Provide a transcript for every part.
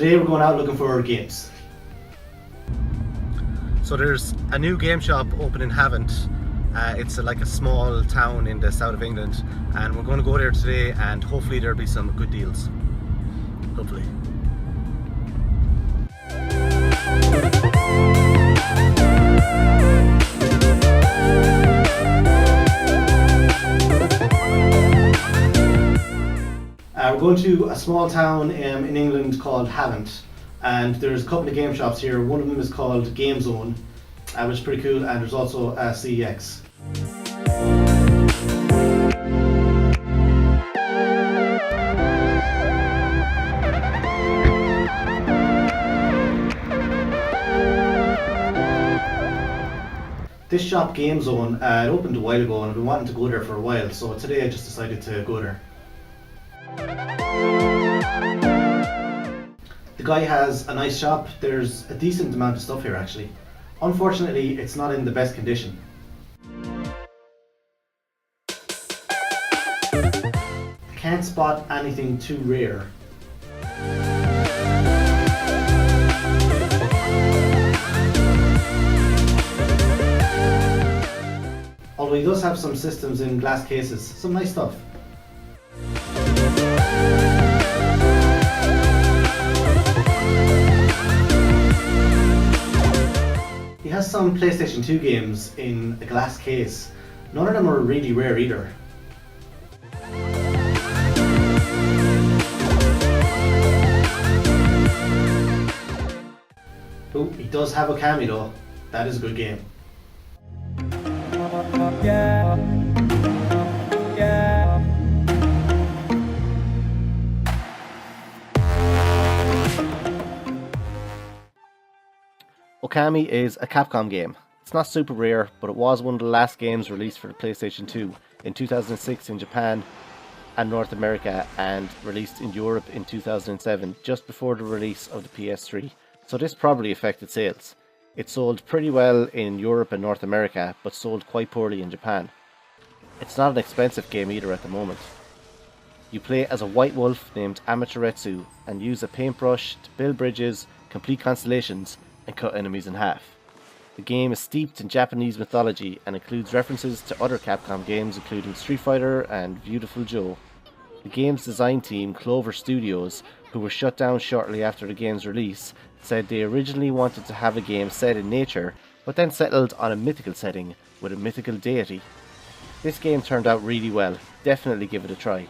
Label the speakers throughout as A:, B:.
A: Today we're going out looking for games.
B: So there's a new game shop open in Havant. It's like a small town in the south of England, and we're going to go there today and hopefully there'll be some good deals. Hopefully.
A: We're going to a small town in England called Havant, and there's a couple of game shops here. One of them is called GameZone, which is pretty cool, and there's also CEX. This shop, GameZone, it opened a while ago and I've been wanting to go there for a while, so today I just decided to go there. The guy has a nice shop. There's a decent amount of stuff here actually. Unfortunately, it's not in the best condition. Can't spot anything too rare. Although he does have some systems in glass cases, some nice stuff. He has some PlayStation 2 games in a glass case. None of them are really rare either. Oh, he does have Okami though. That is a good game.
B: Okami is a Capcom game. It's not super rare, but it was one of the last games released for the PlayStation 2 in 2006 in Japan and North America, and released in Europe in 2007, just before the release of the PS3. So this probably affected sales. It sold pretty well in Europe and North America, but sold quite poorly in Japan. It's not an expensive game either at the moment. You play as a white wolf named Amaterasu and use a paintbrush to build bridges, complete constellations, and cut enemies in half. The game is steeped in Japanese mythology and includes references to other Capcom games including Street Fighter and Beautiful Joe. The game's design team, Clover Studios, who were shut down shortly after the game's release, said they originally wanted to have a game set in nature, but then settled on a mythical setting with a mythical deity. This game turned out really well. Definitely give it a try.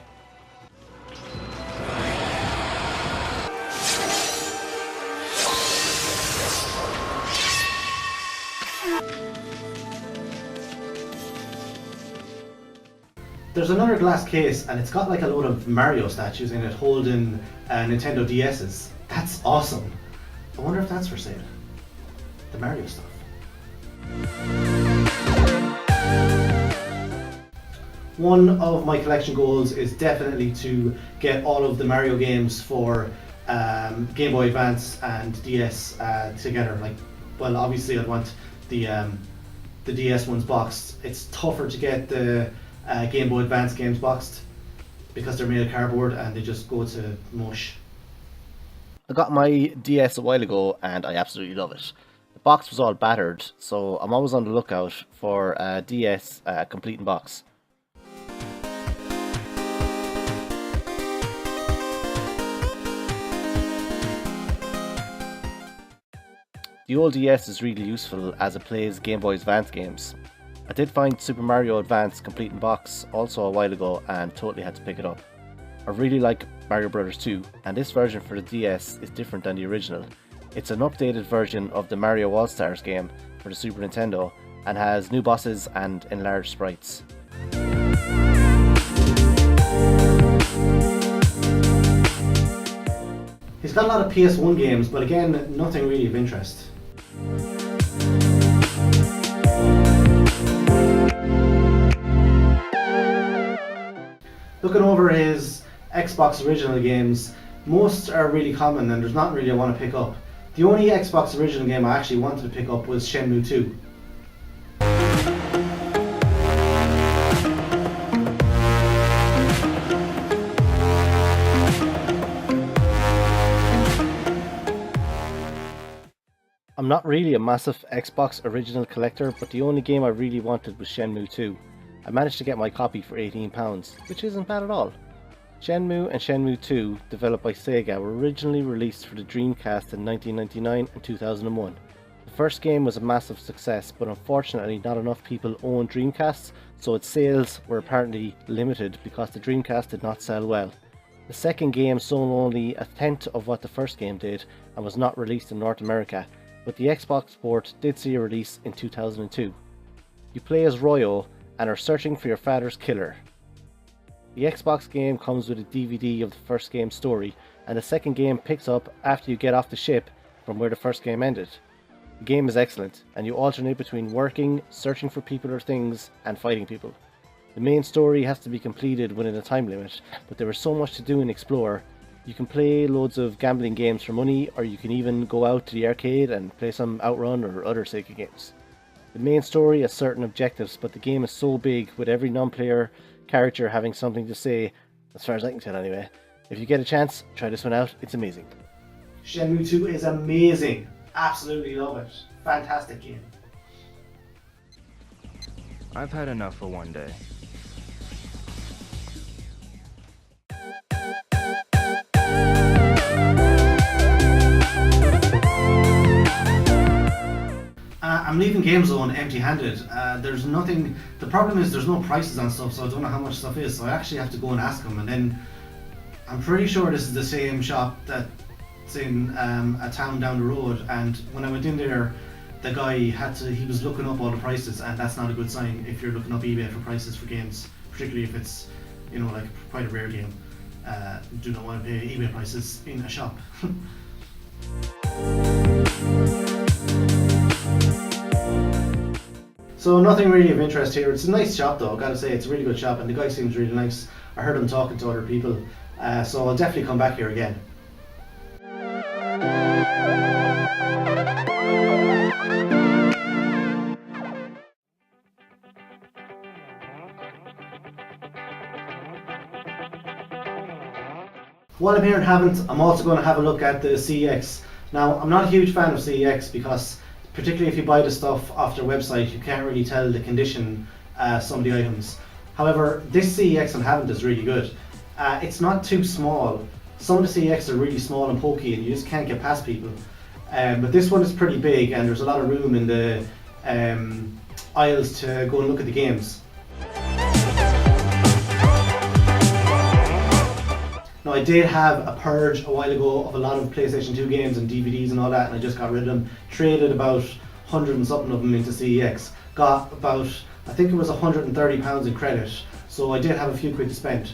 A: There's another glass case and it's got like a load of Mario statues in it holding Nintendo DS's. That's awesome. I wonder if that's for sale. The Mario stuff. One of my collection goals is definitely to get all of the Mario games for Game Boy Advance and DS together. Like, well, obviously I'd want the DS ones boxed. It's tougher to get the Game Boy Advance games boxed because they're made of cardboard and they just go to mush.
B: I got my DS a while ago and I absolutely love it. The box was all battered, so I'm always on the lookout for a DS complete in box. The old DS is really useful as it plays Game Boy Advance games. I did find Super Mario Advance complete in box also a while ago and totally had to pick it up. I really like Mario Bros. 2, and this version for the DS is different than the original. It's an updated version of the Mario All-Stars game for the Super Nintendo and has new bosses and enlarged sprites.
A: He's got a lot of PS1 games, but again, nothing really of interest. Looking over his Xbox original games, most are really common and there's not really I want to pick up. The only Xbox original game I actually wanted to pick up was Shenmue 2.
B: not really a massive Xbox original collector, but the only game I really wanted was Shenmue 2. I managed to get my copy for £18, which isn't bad at all. Shenmue and Shenmue 2, developed by Sega, were originally released for the Dreamcast in 1999 and 2001. The first game was a massive success, but unfortunately not enough people owned Dreamcasts, so its sales were apparently limited because the Dreamcast did not sell well. The second game sold only a tenth of what the first game did and was not released in North America, but the Xbox port did see a release in 2002. You play as Ryo and are searching for your father's killer. The Xbox game comes with a DVD of the first game's story, and the second game picks up after you get off the ship from where the first game ended. The game is excellent, and you alternate between working, searching for people or things, and fighting people. The main story has to be completed within a time limit, but there is so much to do and explore. You can play loads of gambling games for money, or you can even go out to the arcade and play some Outrun or other Sega games. The main story has certain objectives, but the game is so big, with every non-player character having something to say, as far as I can tell anyway. If you get a chance, try this one out, it's amazing.
A: Shenmue 2 is amazing. Absolutely love it. Fantastic game.
C: I've had enough for one day.
A: I'm leaving GameZone empty-handed. There's nothing. The problem is there's no prices on stuff, so I don't know how much stuff is. So I actually have to go and ask them, and then I'm pretty sure this is the same shop that's in a town down the road. And when I went in there, the guy he was looking up all the prices, and that's not a good sign if you're looking up eBay for prices for games, particularly if it's like quite a rare game. Do not want to pay eBay prices in a shop. So nothing really of interest here. It's a nice shop though, I've got to say. It's a really good shop, and the guy seems really nice. I heard him talking to other people, so I'll definitely come back here again. While I'm here in Havant, I'm also going to have a look at the CEX. Now, I'm not a huge fan of CEX because, particularly if you buy the stuff off their website, you can't really tell the condition some of the items. However, this CEX on Havant is really good. It's not too small. Some of the CEX are really small and pokey and you just can't get past people. But this one is pretty big, and there's a lot of room in the aisles to go and look at the games. Now, I did have a purge a while ago of a lot of PlayStation 2 games and DVDs and all that, and I just got rid of them. Traded about 100 and something of them into CEX. Got about, I think it was £130 in credit, so I did have a few quid to spend.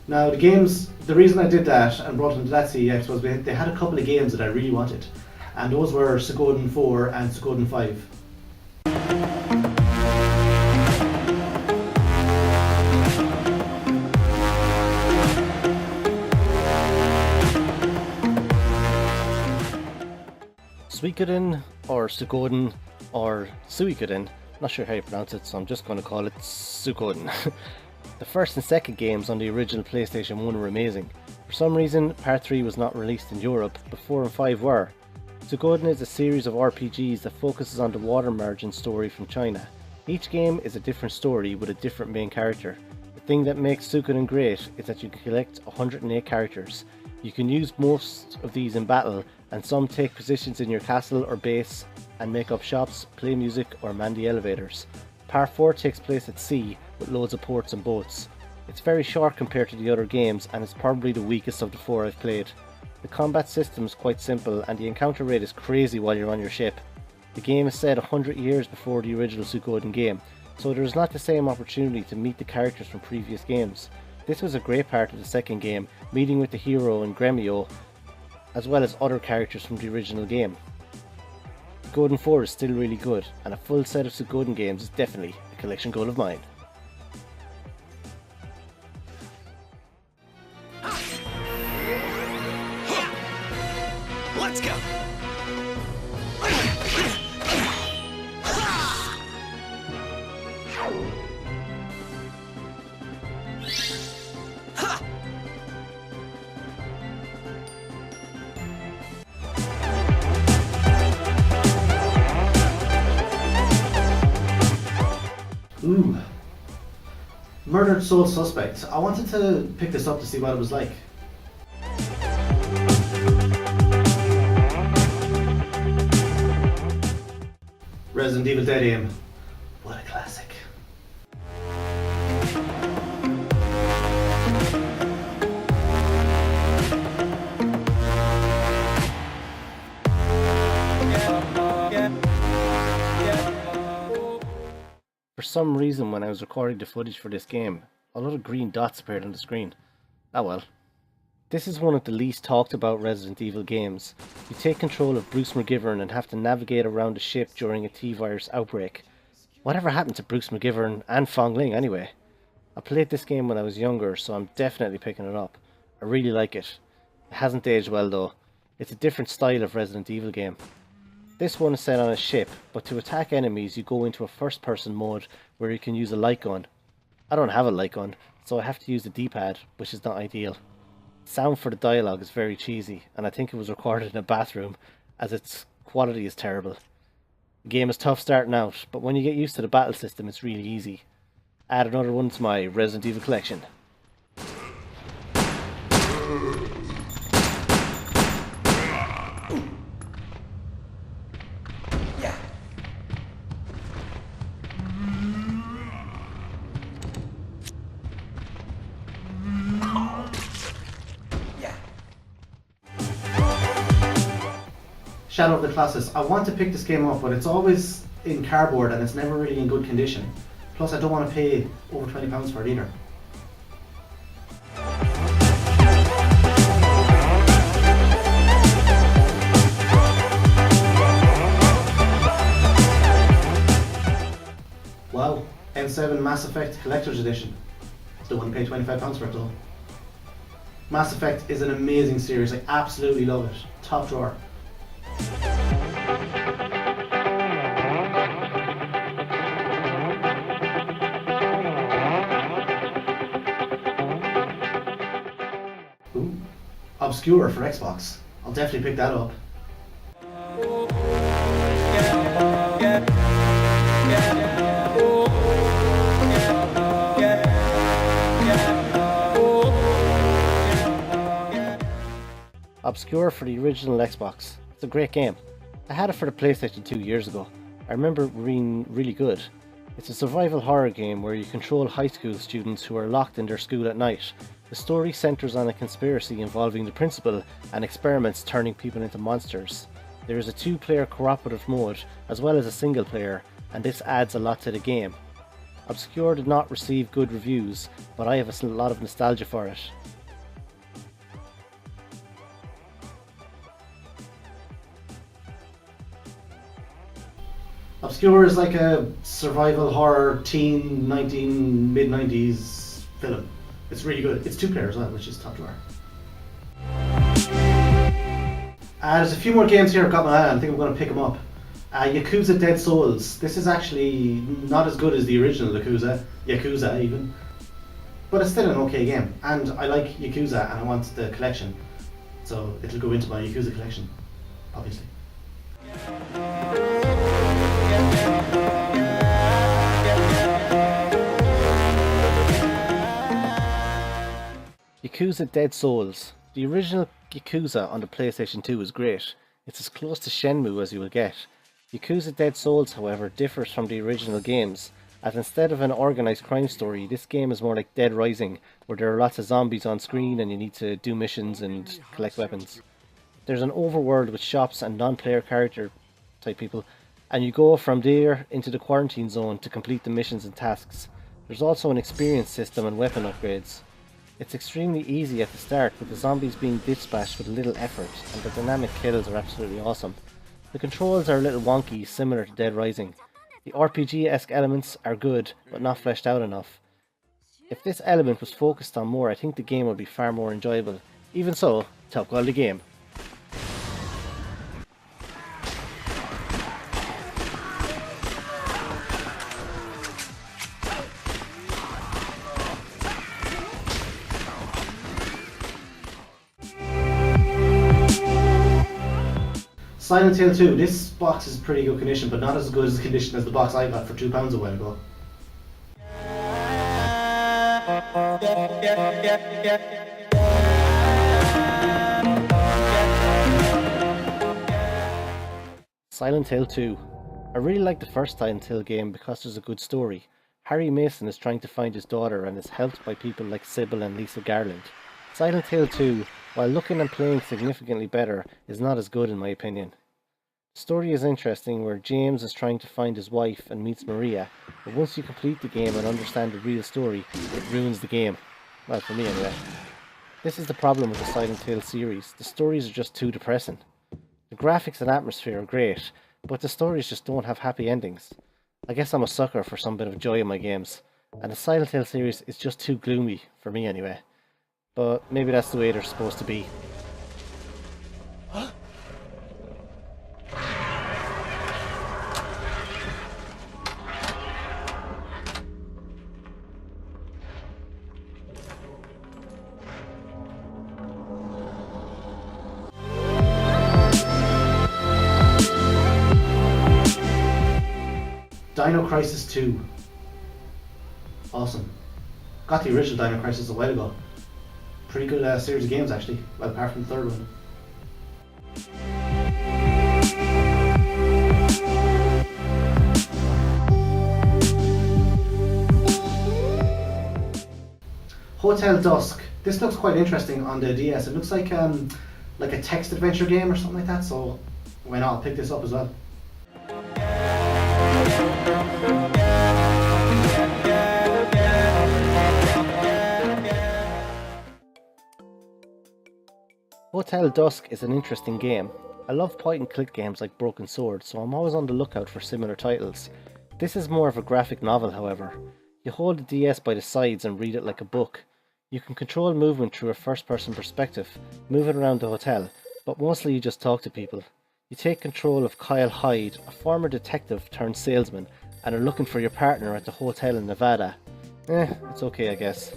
A: Now the games, the reason I did that and brought them to that CEX was they had a couple of games that I really wanted, and those were Suikoden 4 and Suikoden 5.
B: Suikoden or Suikoden or Suikoden, not sure how you pronounce it, so I'm just going to call it Suikoden. The first and second games on the original PlayStation 1 were amazing. For some reason, Part 3 was not released in Europe, but 4 and 5 were. Suikoden is a series of RPGs that focuses on the water merchant story from China. Each game is a different story with a different main character. The thing that makes Suikoden great is that you can collect 108 characters. You can use most of these in battle, and some take positions in your castle or base and make up shops, play music or man the elevators. Part 4 takes place at sea with loads of ports and boats. It's very short compared to the other games, and it's probably the weakest of the 4 I've played. The combat system is quite simple, and the encounter rate is crazy while you're on your ship. The game is set 100 years before the original Suikoden game, so there is not the same opportunity to meet the characters from previous games. This was a great part of the second game, meeting with the hero and Gremio, as well as other characters from the original game. Suikoden 4 is still really good, and a full set of Suikoden games is definitely a collection goal of mine.
D: Let's go!
A: Ooh. Murdered Soul Suspect. I wanted to pick this up to see what it was like. Resident Evil Dead Aim. What a classic.
B: For some reason, when I was recording the footage for this game, a lot of green dots appeared on the screen. Oh well. This is one of the least talked about Resident Evil games. You take control of Bruce McGivern and have to navigate around a ship during a T-virus outbreak. Whatever happened to Bruce McGivern and Fong Ling anyway? I played this game when I was younger, so I'm definitely picking it up. I really like it. It hasn't aged well though. It's a different style of Resident Evil game. This one is set on a ship, but to attack enemies you go into a first-person mode where you can use a light gun. I don't have a light gun, so I have to use the D-pad, which is not ideal. Sound for the dialogue is very cheesy, and I think it was recorded in a bathroom, as its quality is terrible. The game is tough starting out, but when you get used to the battle system it's really easy. Add another one to my Resident Evil collection.
A: Shadow of the Colossus. I want to pick this game up, but it's always in cardboard and it's never really in good condition. Plus I don't want to pay over £20 for it either. Wow, N7 Mass Effect Collector's Edition. Still want to pay £25 for it though. Mass Effect is an amazing series, I absolutely love it. Top drawer. Ooh, Obscure for Xbox. I'll definitely pick that up.
B: Obscure for the original Xbox. It's a great game. I had it for the PlayStation 2 years ago. I remember it being really good. It's a survival horror game where you control high school students who are locked in their school at night. The story centers on a conspiracy involving the principal and experiments turning people into monsters. There is a 2-player cooperative mode as well as a single player, and this adds a lot to the game. Obscure did not receive good reviews, but I have a lot of nostalgia for it.
A: Obscure is like a survival horror teen mid-90s film. It's really good. It's 2 players as well, which is top drawer. There's a few more games here I've got my eye on. I think I'm going to pick them up. Yakuza Dead Souls. This is actually not as good as the original Yakuza even. But it's still an okay game. And I like Yakuza and I want the collection. So it'll go into my Yakuza collection, obviously.
B: Yakuza Dead Souls. The original Yakuza on the PlayStation 2 is great. It's as close to Shenmue as you will get. Yakuza Dead Souls, however, differs from the original games, as instead of an organised crime story, this game is more like Dead Rising, where there are lots of zombies on screen and you need to do missions and collect weapons. There's an overworld with shops and non-player character type people, and you go from there into the quarantine zone to complete the missions and tasks. There's also an experience system and weapon upgrades. It's extremely easy at the start, with the zombies being dispatched with little effort, and the dynamic kills are absolutely awesome. The controls are a little wonky, similar to Dead Rising. The RPG-esque elements are good, but not fleshed out enough. If this element was focused on more, I think the game would be far more enjoyable. Even so, top quality game.
A: Silent Hill 2, this box is pretty good condition, but not as good as condition as the box I got for £2 a while ago.
B: Silent Hill 2. I really like the first Silent Hill game because there's a good story. Harry Mason is trying to find his daughter and is helped by people like Sybil and Lisa Garland. Silent Hill 2, while looking and playing significantly better, is not as good in my opinion. The story is interesting where James is trying to find his wife and meets Maria, but once you complete the game and understand the real story, it ruins the game. Well, for me anyway. This is the problem with the Silent Hill series. The stories are just too depressing. The graphics and atmosphere are great, but the stories just don't have happy endings. I guess I'm a sucker for some bit of joy in my games, and the Silent Hill series is just too gloomy, for me anyway. But maybe that's the way they're supposed to be.
A: Dino Crisis 2. Awesome. Got the original Dino Crisis a while ago. Pretty good series of games actually, well apart from the third one. Hotel Dusk. This looks quite interesting on the DS. It looks like a text adventure game or something like that, so why not? I'll pick this up as well.
B: Hotel Dusk is an interesting game. I love point and click games like Broken Sword, so I'm always on the lookout for similar titles. This is more of a graphic novel, however. You hold the DS by the sides and read it like a book. You can control movement through a first-person perspective, moving around the hotel, but mostly you just talk to people. You take control of Kyle Hyde, a former detective turned salesman, and are looking for your partner at the hotel in Nevada. It's okay I guess.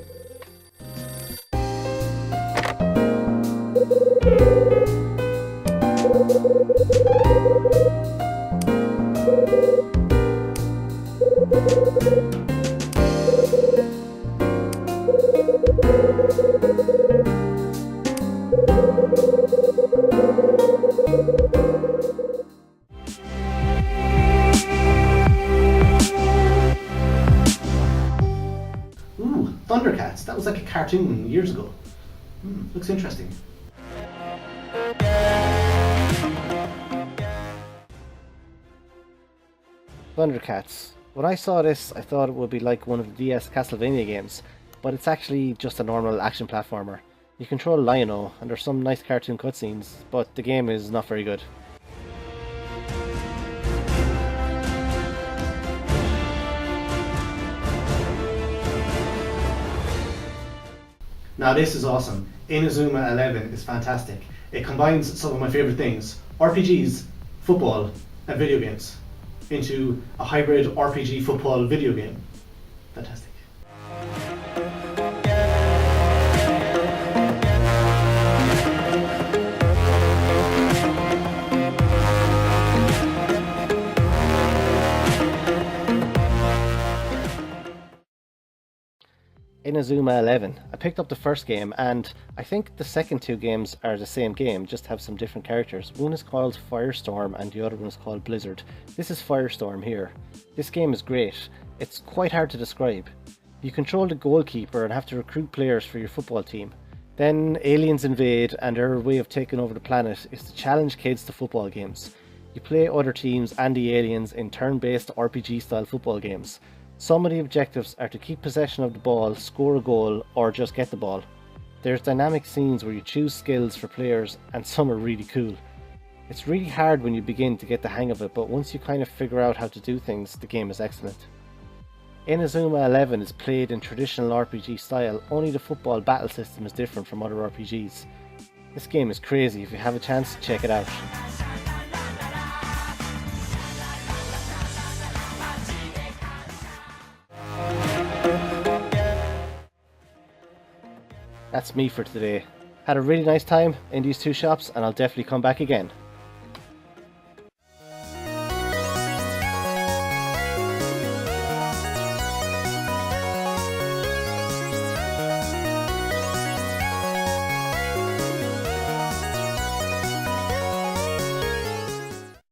A: Ooh, Thundercats. That was like a cartoon years ago. Looks interesting.
B: Thundercats. When I saw this, I thought it would be like one of the DS Castlevania games, but it's actually just a normal action platformer. You control Lion-O, and there's some nice cartoon cutscenes, but the game is not very good.
A: Now this is awesome. Inazuma 11 is fantastic. It combines some of my favourite things: RPGs, football, and video games into a hybrid RPG football video game. Fantastic.
B: Inazuma 11. I picked up the first game and I think the second two games are the same game, just have some different characters. One is called Firestorm and the other one is called Blizzard. This is Firestorm here. This game is great. It's quite hard to describe. You control the goalkeeper and have to recruit players for your football team. Then aliens invade and their way of taking over the planet is to challenge kids to football games. You play other teams and the aliens in turn-based RPG style football games. Some of the objectives are to keep possession of the ball, score a goal, or just get the ball. There's dynamic scenes where you choose skills for players and some are really cool. It's really hard when you begin to get the hang of it, but once you kind of figure out how to do things, the game is excellent. Inazuma 11 is played in traditional RPG style, only the football battle system is different from other RPGs. This game is crazy. If you have a chance, check it out. That's me for today. Had a really nice time in these two shops and I'll definitely come back again.